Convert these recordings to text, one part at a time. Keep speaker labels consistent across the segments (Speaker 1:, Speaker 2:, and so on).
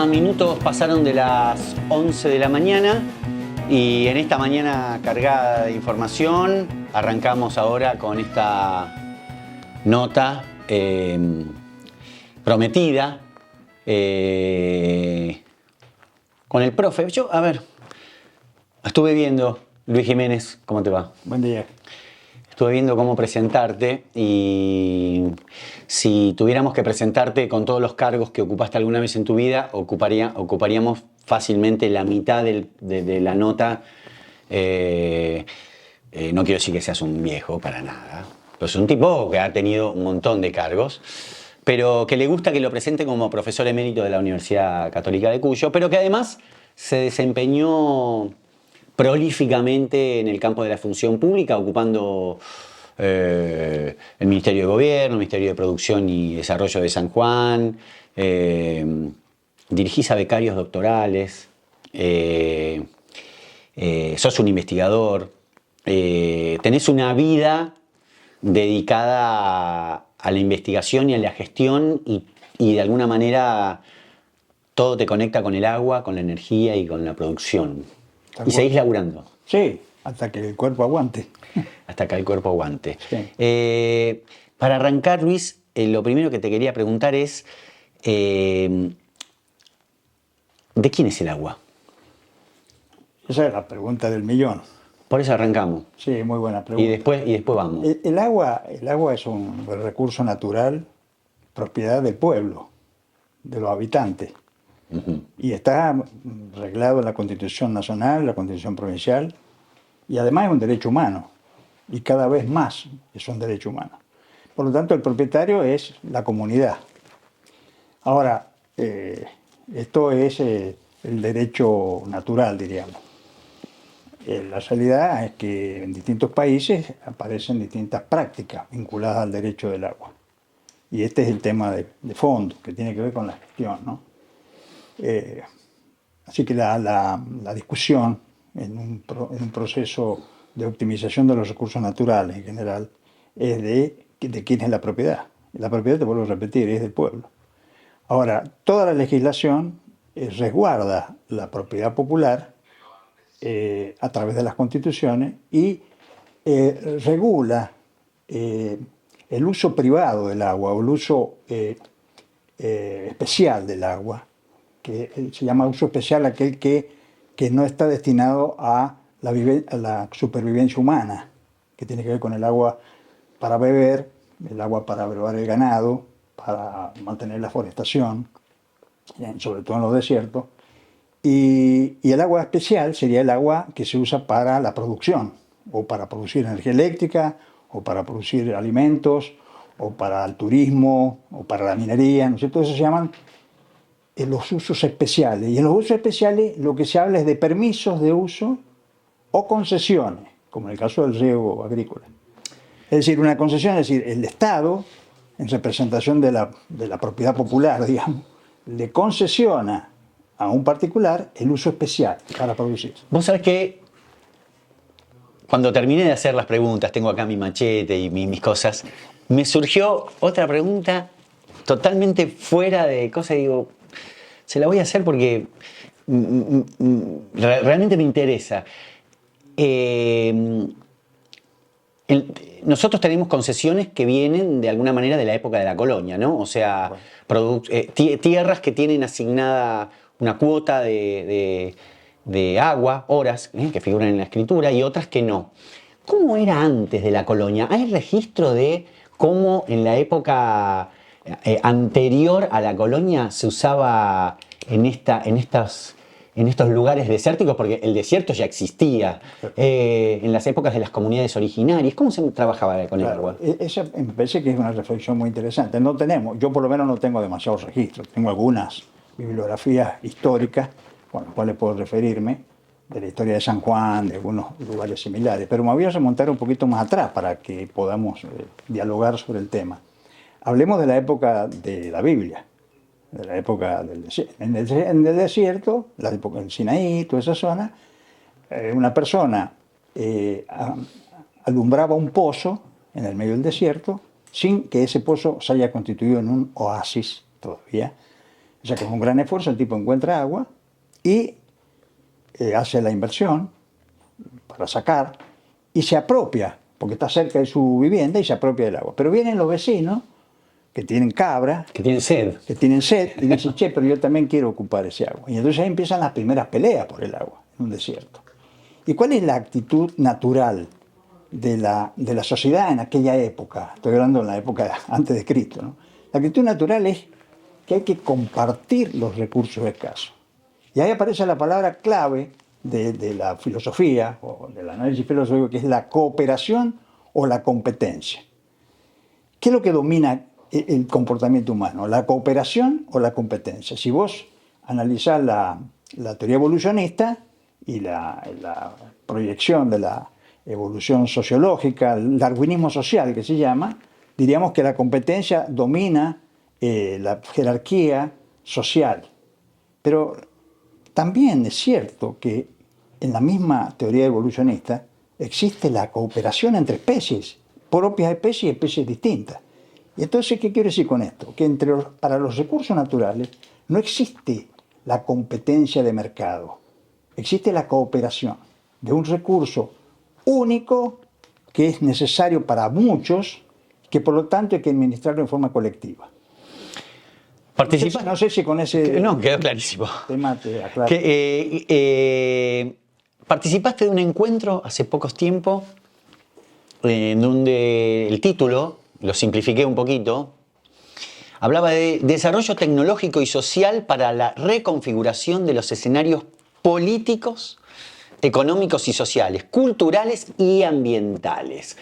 Speaker 1: Minutos pasaron de las 11 de la mañana y en esta mañana cargada de información arrancamos ahora con esta nota prometida con el profe. Estuve viendo, Luis Jiménez, ¿cómo te va?
Speaker 2: Buen día.
Speaker 1: Estuve viendo cómo presentarte y si tuviéramos que presentarte con todos los cargos que ocupaste alguna vez en tu vida, ocuparíamos fácilmente la mitad de la nota. No quiero decir que seas un viejo, para nada. Pero es un tipo que ha tenido un montón de cargos, pero que le gusta que lo presente como profesor emérito de la Universidad Católica de Cuyo, pero que además se desempeñó prolíficamente en el campo de la función pública, ocupando el Ministerio de Gobierno, el Ministerio de Producción y Desarrollo de San Juan, dirigís a becarios doctorales, sos un investigador, tenés una vida dedicada a la investigación y a la gestión y de alguna manera todo te conecta con el agua, con la energía y con la producción. Y seguís laburando.
Speaker 2: Sí, hasta que el cuerpo aguante.
Speaker 1: Hasta que el cuerpo aguante.
Speaker 2: Sí.
Speaker 1: Para arrancar, Luis, lo primero que te quería preguntar es, ¿de quién es el agua?
Speaker 2: Esa es la pregunta del millón.
Speaker 1: Por eso arrancamos.
Speaker 2: Sí, muy buena pregunta.
Speaker 1: Y después vamos.
Speaker 2: El agua es un recurso natural, propiedad del pueblo, de los habitantes.
Speaker 1: Uh-huh.
Speaker 2: Y está reglado en la Constitución Nacional, la Constitución Provincial, y además es un derecho humano, y cada vez más es un derecho humano. Por lo tanto, el propietario es la comunidad. Ahora, esto es el derecho natural, diríamos. La realidad es que en distintos países aparecen distintas prácticas vinculadas al derecho del agua. Y este es el tema de fondo, que tiene que ver con la gestión, ¿no? Así que la discusión en un proceso de optimización de los recursos naturales en general es de quién es la propiedad. La propiedad, te vuelvo a repetir, es del pueblo. Ahora, toda la legislación resguarda la propiedad popular a través de las constituciones y regula el uso privado del agua o el uso especial del agua, que se llama uso especial aquel que no está destinado a la supervivencia humana, que tiene que ver con el agua para beber, el agua para brevar el ganado, para mantener la forestación, sobre todo en los desiertos, y el agua especial sería el agua que se usa para la producción, o para producir energía eléctrica, o para producir alimentos, o para el turismo, o para la minería, ¿no es cierto? Eso se llaman los usos especiales. Y en los usos especiales lo que se habla es de permisos de uso o concesiones, como en el caso del riego agrícola. Es decir, una concesión, es decir, el Estado, en representación de la propiedad popular, digamos, le concesiona a un particular el uso especial para producir.
Speaker 1: Vos sabés que cuando terminé de hacer las preguntas, tengo acá mi machete y mis cosas, me surgió otra pregunta totalmente fuera de cosas. Digo, se la voy a hacer porque realmente me interesa. Nosotros tenemos concesiones que vienen de alguna manera de la época de la colonia, ¿no? O sea, tierras que tienen asignada una cuota de agua, horas, que figuran en la escritura, y otras que no. ¿Cómo era antes de la colonia? ¿Hay registro de cómo en la época anterior a la colonia se usaba en estos lugares desérticos? Porque el desierto ya existía en las épocas de las comunidades originarias. ¿Cómo se trabajaba con el agua?
Speaker 2: Esa me parece que es una reflexión muy interesante. Yo por lo menos no tengo demasiados registros. Tengo algunas bibliografías históricas con las cuales puedo referirme, de la historia de San Juan, de algunos lugares similares. Pero me voy a remontar un poquito más atrás para que podamos dialogar sobre el tema. Hablemos de la época de la Biblia, de la época del desierto. En el desierto, la época del Sinaí, toda esa zona, una persona alumbraba un pozo en el medio del desierto sin que ese pozo se haya constituido en un oasis todavía. O sea que con un gran esfuerzo el tipo encuentra agua y hace la inversión para sacar y se apropia, porque está cerca de su vivienda y se apropia del agua. Pero vienen los vecinos que tienen cabras,
Speaker 1: Que tienen sed.
Speaker 2: y dicen, che, pero yo también quiero ocupar ese agua. Y entonces ahí empiezan las primeras peleas por el agua en un desierto. ¿Y cuál es la actitud natural de la sociedad en aquella época? Estoy hablando en la época antes de Cristo, ¿no? La actitud natural es que hay que compartir los recursos escasos. Y ahí aparece la palabra clave de la filosofía o del análisis filosófico, que es la cooperación o la competencia. ¿Qué es lo que domina el comportamiento humano? ¿La cooperación o la competencia? Si vos analizás la teoría evolucionista y la proyección de la evolución sociológica, el darwinismo social que se llama, diríamos que la competencia domina la jerarquía social. Pero también es cierto que en la misma teoría evolucionista existe la cooperación entre especies, propias especies y especies distintas. Y entonces, ¿qué quiero decir con esto? Que para los recursos naturales no existe la competencia de mercado, existe la cooperación de un recurso único que es necesario para muchos, que por lo tanto hay que administrarlo en forma colectiva. No sé si con ese
Speaker 1: No, quedó clarísimo.
Speaker 2: tema te aclaro.
Speaker 1: Participaste de un encuentro hace pocos tiempos en donde el título, lo simplifiqué un poquito, hablaba de desarrollo tecnológico y social para la reconfiguración de los escenarios políticos, económicos y sociales, culturales y ambientales.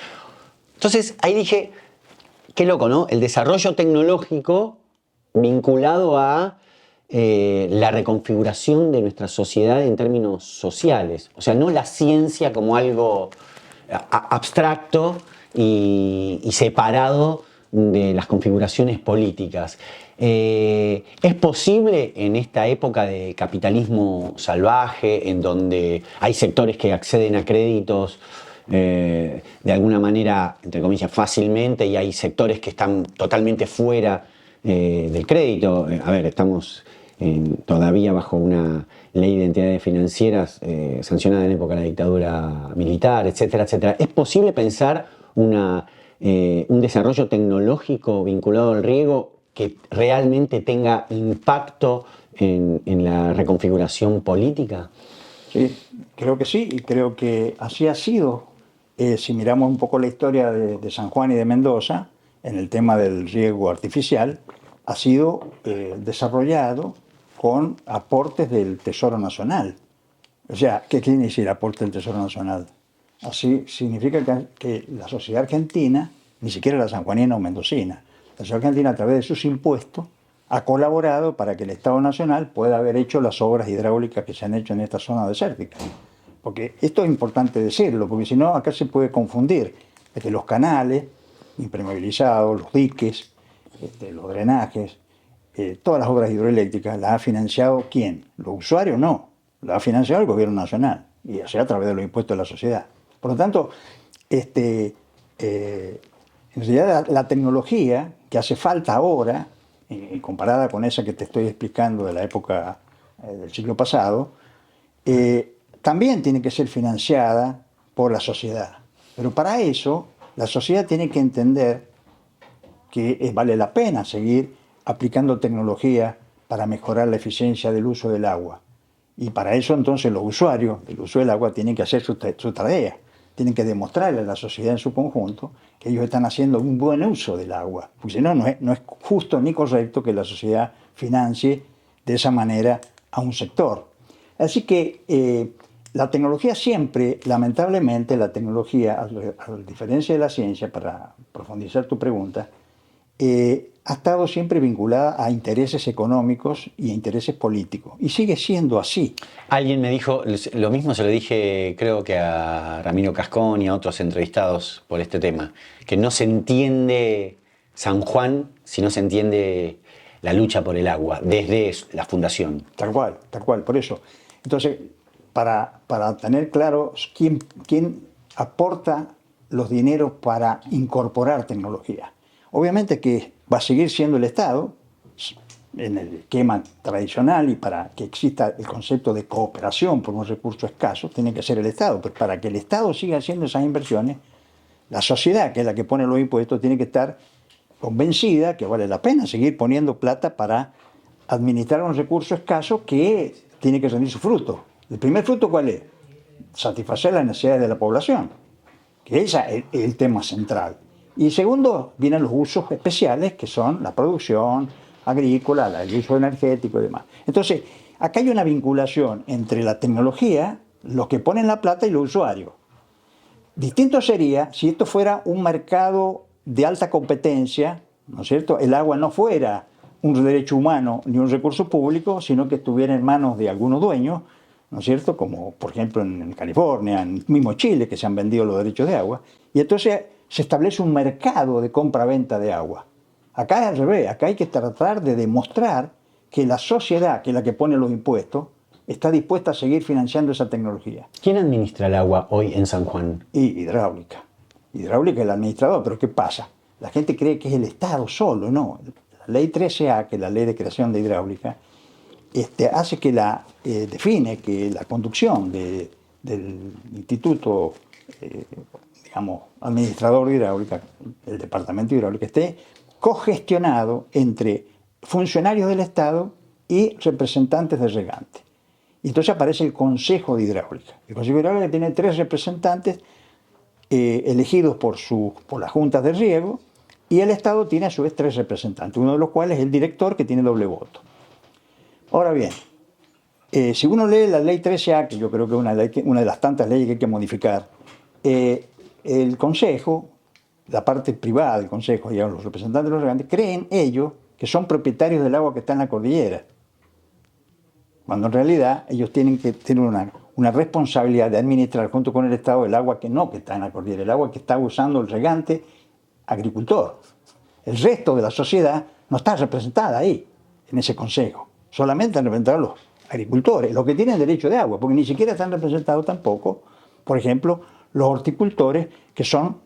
Speaker 1: Entonces ahí dije, qué loco, ¿no? El desarrollo tecnológico vinculado a la reconfiguración de nuestra sociedad en términos sociales. O sea, no la ciencia como algo abstracto y separado de las configuraciones políticas. ¿Es posible en esta época de capitalismo salvaje, en donde hay sectores que acceden a créditos de alguna manera, entre comillas, fácilmente, y hay sectores que están totalmente fuera del crédito? A ver, estamos todavía bajo una ley de entidades financieras sancionada en época de la dictadura militar, etcétera, etcétera. ¿Es posible pensar un desarrollo tecnológico vinculado al riego que realmente tenga impacto en la reconfiguración política?
Speaker 2: Sí, creo que sí, y creo que así ha sido. Si miramos un poco la historia de San Juan y de Mendoza, en el tema del riego artificial, ha sido desarrollado con aportes del Tesoro Nacional. O sea, ¿qué quiere decir aporte del Tesoro Nacional? Así significa que la sociedad argentina, ni siquiera la sanjuanina o mendocina, la sociedad argentina a través de sus impuestos ha colaborado para que el Estado Nacional pueda haber hecho las obras hidráulicas que se han hecho en esta zona desértica. Porque esto es importante decirlo, porque si no, acá se puede confundir que los canales impermeabilizados, los diques, los drenajes, todas las obras hidroeléctricas, ¿las ha financiado quién? ¿Los usuarios? No, las ha financiado el gobierno nacional, y sea a través de los impuestos de la sociedad. Por lo tanto, en realidad la tecnología que hace falta ahora, comparada con esa que te estoy explicando de la época del siglo pasado, también tiene que ser financiada por la sociedad. Pero para eso, la sociedad tiene que entender que vale la pena seguir aplicando tecnología para mejorar la eficiencia del uso del agua. Y para eso entonces los usuarios del uso del agua tienen que hacer su tarea, tienen que demostrarle a la sociedad en su conjunto que ellos están haciendo un buen uso del agua, porque si no, no es justo ni correcto que la sociedad financie de esa manera a un sector. Así que la tecnología siempre, lamentablemente, la tecnología, a diferencia de la ciencia, para profundizar tu pregunta, ha estado siempre vinculada a intereses económicos y a intereses políticos. Y sigue siendo así.
Speaker 1: Alguien me dijo, lo mismo se lo dije creo que a Ramiro Cascón y a otros entrevistados por este tema, que no se entiende San Juan si no se entiende la lucha por el agua desde la fundación.
Speaker 2: Tal cual, por eso. Entonces, para tener claro quién aporta los dineros para incorporar tecnología. Obviamente que va a seguir siendo el Estado, en el esquema tradicional y para que exista el concepto de cooperación por un recurso escaso, tiene que ser el Estado. Pero para que el Estado siga haciendo esas inversiones, la sociedad, que es la que pone los impuestos, tiene que estar convencida que vale la pena seguir poniendo plata para administrar un recurso escaso que tiene que rendir su fruto. ¿El primer fruto cuál es? Satisfacer las necesidades de la población, que ese es el tema central. Y segundo, vienen los usos especiales, que son la producción agrícola, el uso energético y demás. Entonces, acá hay una vinculación entre la tecnología, los que ponen la plata y los usuarios. Distinto sería si esto fuera un mercado de alta competencia, ¿no es cierto? El agua no fuera un derecho humano ni un recurso público, sino que estuviera en manos de algunos dueños, ¿no es cierto? Como por ejemplo en California, en mismo Chile, que se han vendido los derechos de agua. Y entonces se establece un mercado de compra-venta de agua. Acá es al revés, acá hay que tratar de demostrar que la sociedad, que es la que pone los impuestos, está dispuesta a seguir financiando esa tecnología.
Speaker 1: ¿Quién administra el agua hoy en San Juan?
Speaker 2: Y hidráulica. Hidráulica es el administrador, pero ¿qué pasa? La gente cree que es el Estado solo, no. La ley 13A, que es la ley de creación de hidráulica, hace que define que la conducción del instituto, digamos, administrador de hidráulica, el departamento de hidráulica, esté cogestionado entre funcionarios del Estado y representantes del regante. Y entonces aparece el Consejo de Hidráulica. El Consejo de Hidráulica tiene 3 representantes elegidos por las juntas de riego, y el Estado tiene a su vez 3 representantes, uno de los cuales es el director, que tiene doble voto. Ahora bien, si uno lee la ley 13A, que yo creo que es una de las tantas leyes que hay que modificar, el Consejo, la parte privada del Consejo, digamos, los representantes de los regantes, creen ellos que son propietarios del agua que está en la cordillera, cuando en realidad ellos tienen que tener una responsabilidad de administrar junto con el Estado el agua que está en la cordillera, el agua que está usando el regante agricultor. El resto de la sociedad no está representada ahí, en ese consejo. Solamente están representados los agricultores, los que tienen derecho de agua, porque ni siquiera están representados tampoco, por ejemplo, los horticultores, que son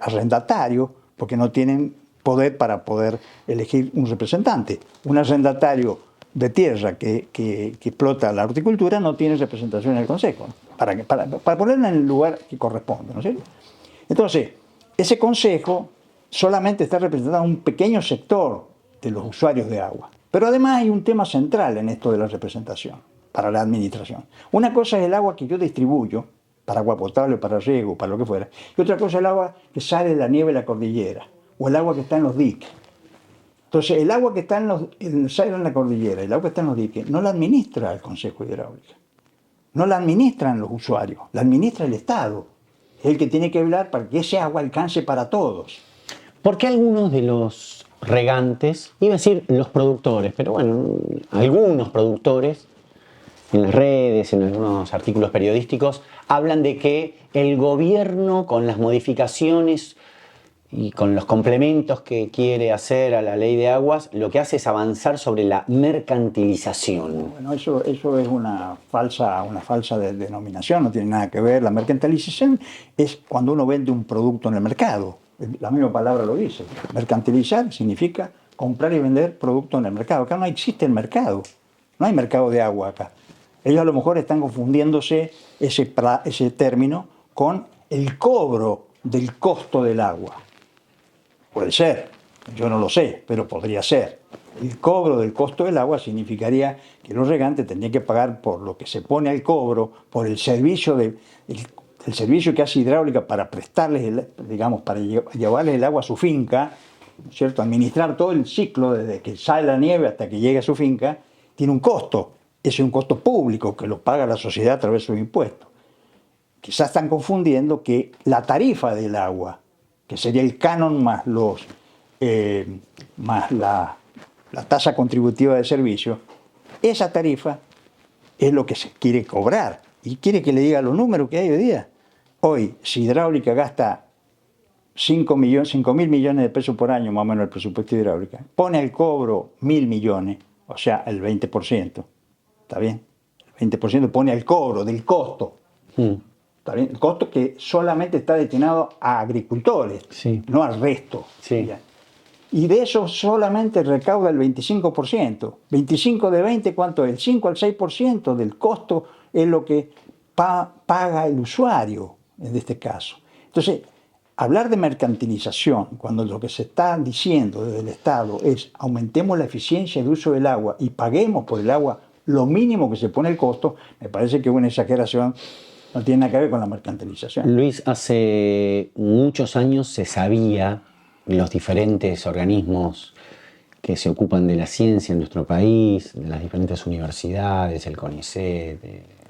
Speaker 2: arrendatarios, porque no tienen poder para poder elegir un representante. Un arrendatario de tierra que explota la horticultura no tiene representación en el Consejo, para ponerla en el lugar que corresponde, ¿no es cierto? Entonces, ese Consejo solamente está representado un pequeño sector de los usuarios de agua. Pero además hay un tema central en esto de la representación para la administración. Una cosa es el agua que yo distribuyo para agua potable, para riego, para lo que fuera, y otra cosa es el agua que sale de la nieve de la cordillera, o el agua que está en los diques. Entonces, el agua que está sale en la cordillera, el agua que está en los diques, no la administra el Consejo de Hidráulica, no la administran los usuarios, la administra el Estado. Es el que tiene que velar para que ese agua alcance para todos.
Speaker 1: ¿Por qué algunos de los regantes, iba a decir los productores, pero bueno, algunos productores en las redes, en algunos artículos periodísticos, hablan de que el gobierno, con las modificaciones y con los complementos que quiere hacer a la ley de aguas, lo que hace es avanzar sobre la mercantilización?
Speaker 2: Bueno, eso es una falsa denominación, no tiene nada que ver. La mercantilización es cuando uno vende un producto en el mercado. La misma palabra lo dice. Mercantilizar significa comprar y vender productos en el mercado. Acá no existe el mercado. No hay mercado de agua acá. Ellos a lo mejor están confundiéndose ese término con el cobro del costo del agua. Puede ser, yo no lo sé, pero podría ser. El cobro del costo del agua significaría que los regantes tendrían que pagar por lo que se pone al cobro, por el servicio el servicio que hace Hidráulica para prestarles, digamos, para llevarles el agua a su finca, ¿cierto? Administrar todo el ciclo desde que sale la nieve hasta que llega a su finca, tiene un costo. Ese es un costo público que lo paga la sociedad a través de sus impuestos. Quizás están confundiendo que la tarifa del agua, que sería el canon más la tasa contributiva de servicio, esa tarifa es lo que se quiere cobrar. Y quiere que le diga los números que hay hoy día. Hoy, si Hidráulica gasta 5.000 millones de pesos por año, más o menos el presupuesto de Hidráulica, pone al cobro 1.000 millones, o sea, el 20%, ¿está bien? El 20% pone al cobro del costo. ¿Está bien? El costo que solamente está destinado a agricultores,
Speaker 1: sí,
Speaker 2: no al resto.
Speaker 1: Sí.
Speaker 2: ¿Ya? Y de eso solamente recauda el 25%. 25 de 20, ¿cuánto es? El 5 al 6% del costo es lo que paga el usuario en este caso. Entonces, hablar de mercantilización, cuando lo que se está diciendo desde el Estado es aumentemos la eficiencia de uso del agua y paguemos por el agua lo mínimo que se pone el costo, me parece que es una exageración, no tiene nada que ver con la mercantilización.
Speaker 1: Luis, hace muchos años se sabía, los diferentes organismos que se ocupan de la ciencia en nuestro país, de las diferentes universidades, el CONICET,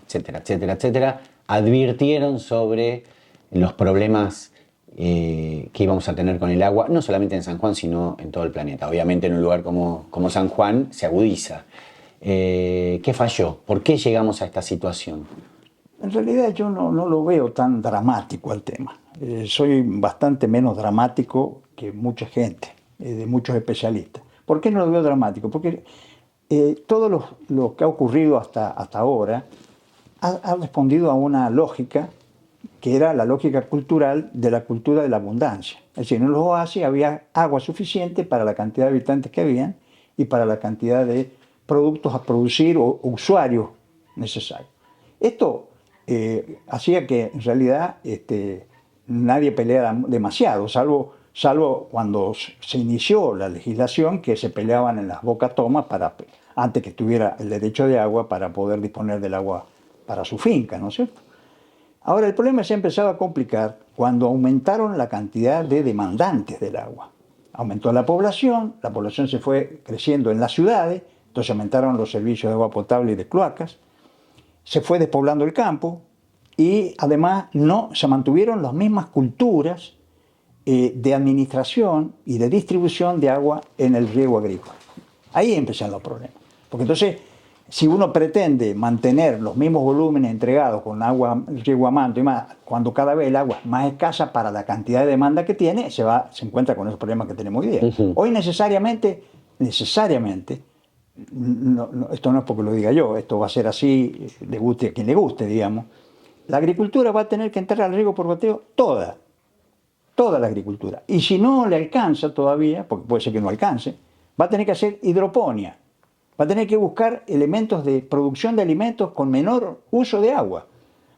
Speaker 1: etcétera, etcétera, etcétera, advirtieron sobre los problemas que íbamos a tener con el agua, no solamente en San Juan, sino en todo el planeta. Obviamente en un lugar como San Juan se agudiza. ¿Qué falló? ¿Por qué llegamos a esta situación?
Speaker 2: En realidad yo no lo veo tan dramático al tema. Soy bastante menos dramático que mucha gente, de muchos especialistas. ¿Por qué no lo veo dramático? Porque todo lo que ha ocurrido hasta ahora ha respondido a una lógica que era la lógica cultural de la cultura de la abundancia. Es decir, en los oasis había agua suficiente para la cantidad de habitantes que habían y para la cantidad de productos a producir o usuarios necesarios. Esto hacía que en realidad nadie peleara demasiado, salvo cuando se inició la legislación, que se peleaban en las bocatomas antes que tuviera el derecho de agua para poder disponer del agua para su finca, ¿no es cierto? Ahora, el problema se ha empezado a complicar cuando aumentaron la cantidad de demandantes del agua. Aumentó la población se fue creciendo en las ciudades, entonces aumentaron los servicios de agua potable y de cloacas, se fue despoblando el campo y además no se mantuvieron las mismas culturas de administración y de distribución de agua en el riego agrícola. Ahí empiezan los problemas. Porque entonces, si uno pretende mantener los mismos volúmenes entregados con agua, riego a manto y más, cuando cada vez el agua es más escasa para la cantidad de demanda que tiene, se encuentra con esos problemas que tenemos hoy día. Hoy necesariamente, esto no es porque lo diga yo, esto va a ser así, le guste a quien le guste, digamos, la agricultura va a tener que entrar al riego por goteo toda la agricultura. Y si no le alcanza todavía, porque puede ser que no alcance, va a tener que hacer hidroponía, va a tener que buscar elementos de producción de alimentos con menor uso de agua.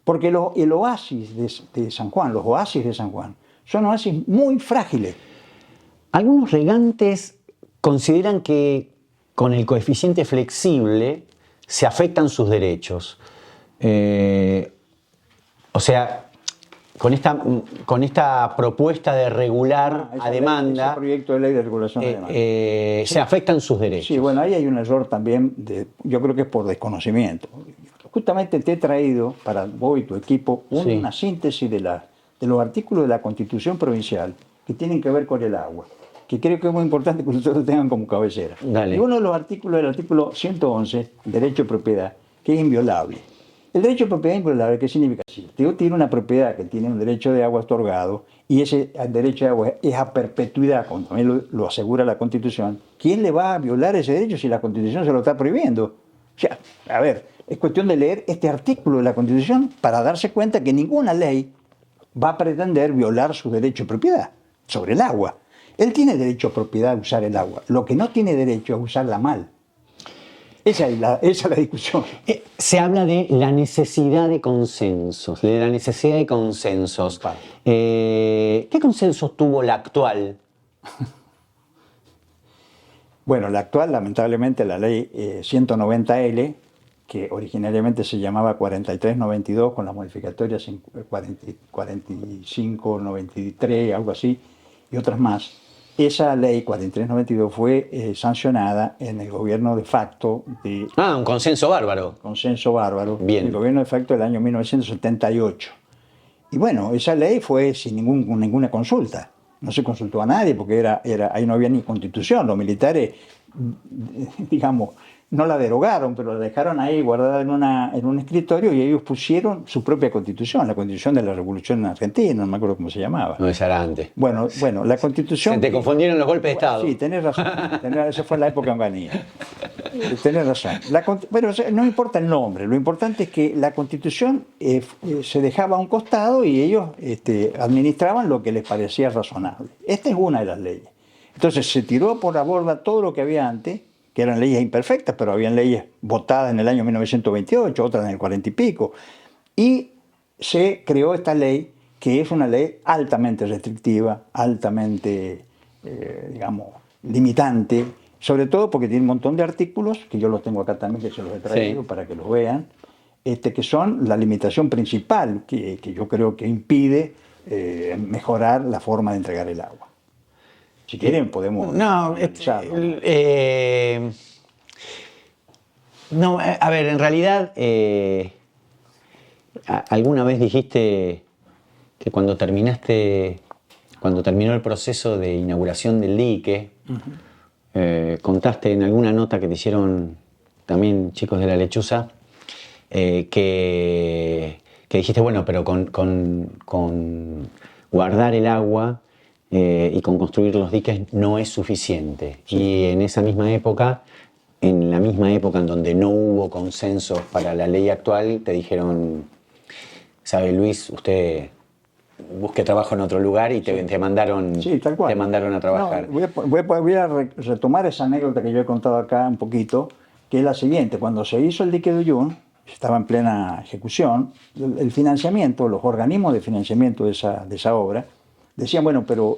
Speaker 2: Porque el oasis de San Juan, los oasis de San Juan, son oasis muy frágiles.
Speaker 1: Algunos regantes consideran que con el coeficiente flexible se afectan sus derechos. O sea, con esta propuesta de regular a demanda,
Speaker 2: ese proyecto de ley de regulación de demanda,
Speaker 1: se afectan sus derechos.
Speaker 2: Sí, bueno, ahí hay un error también, yo creo que es por desconocimiento. Justamente te he traído para vos y tu equipo una síntesis de los artículos de la Constitución Provincial que tienen que ver con el agua, que creo que es muy importante que ustedes lo tengan como cabecera.
Speaker 1: Dale.
Speaker 2: Y uno de los artículos, el artículo 111, derecho de propiedad, que es inviolable. El derecho de propiedad inviolable, ¿qué significa? Si usted tiene una propiedad que tiene un derecho de agua otorgado y ese derecho de agua es a perpetuidad, como también lo asegura la Constitución, ¿quién le va a violar ese derecho si la Constitución se lo está prohibiendo? O sea, a ver, es cuestión de leer este artículo de la Constitución para darse cuenta que ninguna ley va a pretender violar su derecho de propiedad sobre el agua. Él tiene derecho a propiedad de usar el agua, lo que no tiene derecho es usarla mal. Esa es la discusión.
Speaker 1: Se habla de la necesidad de consensos, ¿Qué consensos tuvo la actual?
Speaker 2: Bueno, la actual, lamentablemente, la ley 190L, que originariamente se llamaba 4392, con las modificatorias 4593, algo así, y otras más. Esa ley 4392 fue sancionada en el gobierno de facto de...
Speaker 1: Un consenso bárbaro.
Speaker 2: Consenso bárbaro.
Speaker 1: Bien.
Speaker 2: El gobierno de facto del año 1978. Y bueno, esa ley fue sin ninguna consulta. No se consultó a nadie porque ahí no había ni constitución. Los militares, digamos, no la derogaron, pero la dejaron ahí guardada en un escritorio y ellos pusieron su propia constitución, la constitución de la Revolución Argentina, no me acuerdo cómo se llamaba.
Speaker 1: No, esa era antes.
Speaker 2: Bueno, la constitución...
Speaker 1: Se te confundieron los golpes de Estado.
Speaker 2: Sí, tenés razón. Esa fue la época en Onganía. Tenés razón. Pero no importa el nombre, lo importante es que la constitución se dejaba a un costado y ellos administraban lo que les parecía razonable. Esta es una de las leyes. Entonces se tiró por la borda todo lo que había antes, que eran leyes imperfectas, pero habían leyes votadas en el año 1928, otras en el 40 y pico, y se creó esta ley, que es una ley altamente restrictiva, altamente, digamos, limitante, sobre todo porque tiene un montón de artículos, que yo los tengo acá también, que se los he traído para que los vean, que son la limitación principal que yo creo que impide mejorar la forma de entregar el agua. Si quieren podemos...
Speaker 1: No, no, a ver, en realidad, alguna vez dijiste que cuando terminó el proceso de inauguración del dique, contaste en alguna nota que te hicieron también chicos de La Lechuza, que dijiste, bueno, pero con guardar el agua y con construir los diques no es suficiente. Sí. Y en esa misma época, en la misma época en donde no hubo consenso para la ley actual, te dijeron, sabe Luis, usted busque trabajo en otro lugar y te mandaron,
Speaker 2: sí, tal cual.
Speaker 1: Te mandaron a trabajar.
Speaker 2: No, voy a retomar esa anécdota que yo he contado acá un poquito, que es la siguiente. Cuando se hizo el dique de Uyun, estaba en plena ejecución, el financiamiento, los organismos de financiamiento de esa obra, decían, bueno, pero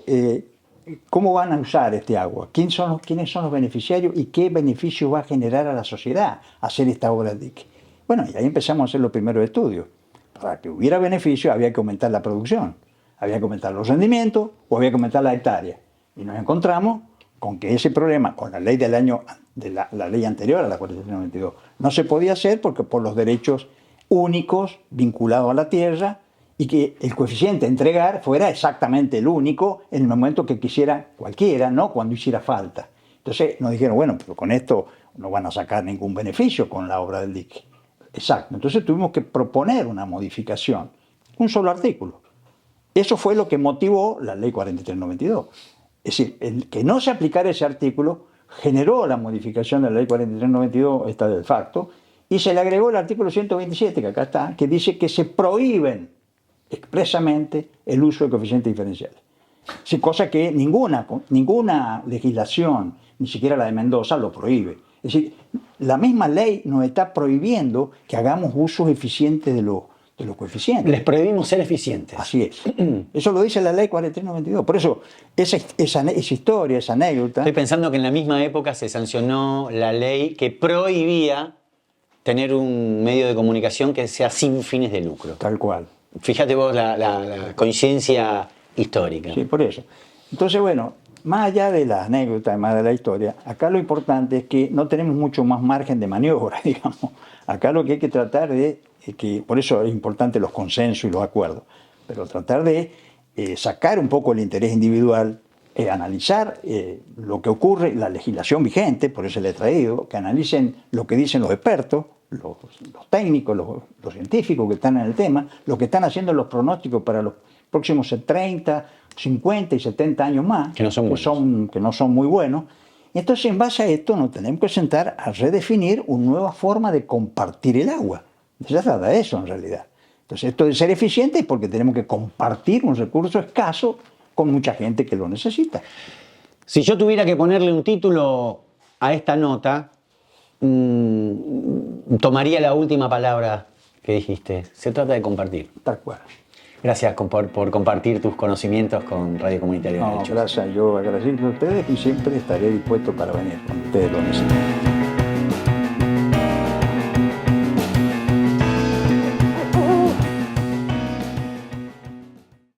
Speaker 2: ¿cómo van a usar este agua? ¿Quiénes son los beneficiarios y qué beneficio va a generar a la sociedad hacer esta obra del dique? Bueno, y ahí empezamos a hacer los primeros estudios. Para que hubiera beneficio había que aumentar la producción, había que aumentar los rendimientos o había que aumentar la hectárea. Y nos encontramos con que ese problema, con la ley del año, la ley anterior a la 4392, no se podía hacer porque por los derechos únicos vinculados a la tierra y que el coeficiente a entregar fuera exactamente el único en el momento que quisiera cualquiera, no cuando hiciera falta. Entonces nos dijeron, bueno, pero con esto no van a sacar ningún beneficio con la obra del dique. Exacto, entonces tuvimos que proponer una modificación, un solo artículo. Eso fue lo que motivó la ley 4392. Es decir, el que no se aplicara ese artículo generó la modificación de la ley 4392, esta del facto, y se le agregó el artículo 127, que acá está, que dice que se prohíben expresamente el uso de coeficientes diferenciales. Sí, cosa que ninguna legislación, ni siquiera la de Mendoza, lo prohíbe. Es decir, la misma ley nos está prohibiendo que hagamos usos eficientes de los coeficientes.
Speaker 1: Les prohibimos ser eficientes.
Speaker 2: Así es. Eso lo dice la ley 4392. Por eso, esa historia, esa anécdota...
Speaker 1: Estoy pensando que en la misma época se sancionó la ley que prohibía tener un medio de comunicación que sea sin fines de lucro.
Speaker 2: Tal cual.
Speaker 1: Fíjate vos la coincidencia histórica.
Speaker 2: Sí, por eso. Entonces, bueno, más allá de la anécdota, más de la historia, acá lo importante es que no tenemos mucho más margen de maniobra, digamos. Acá lo que hay que tratar de, por eso es importante los consensos y los acuerdos, pero tratar de sacar un poco el interés individual, analizar lo que ocurre, la legislación vigente, por eso le he traído, que analicen lo que dicen los expertos, los técnicos, los científicos que están en el tema, lo que están haciendo los pronósticos para los próximos 30, 50 y 70 años más,
Speaker 1: que no son
Speaker 2: muy buenos. Entonces, en base a esto, nos tenemos que sentar a redefinir una nueva forma de compartir el agua. Se trata de eso, en realidad. Entonces, esto de ser eficiente es porque tenemos que compartir un recurso escaso con mucha gente que lo necesita.
Speaker 1: Si yo tuviera que ponerle un título a esta nota, tomaría la última palabra que dijiste. Se trata de compartir.
Speaker 2: Tal cual.
Speaker 1: Gracias por compartir tus conocimientos con Radio Comunitaria de Derechos.
Speaker 2: Gracias, yo agradezco a ustedes y siempre estaré dispuesto para venir cuando ustedes lo necesiten.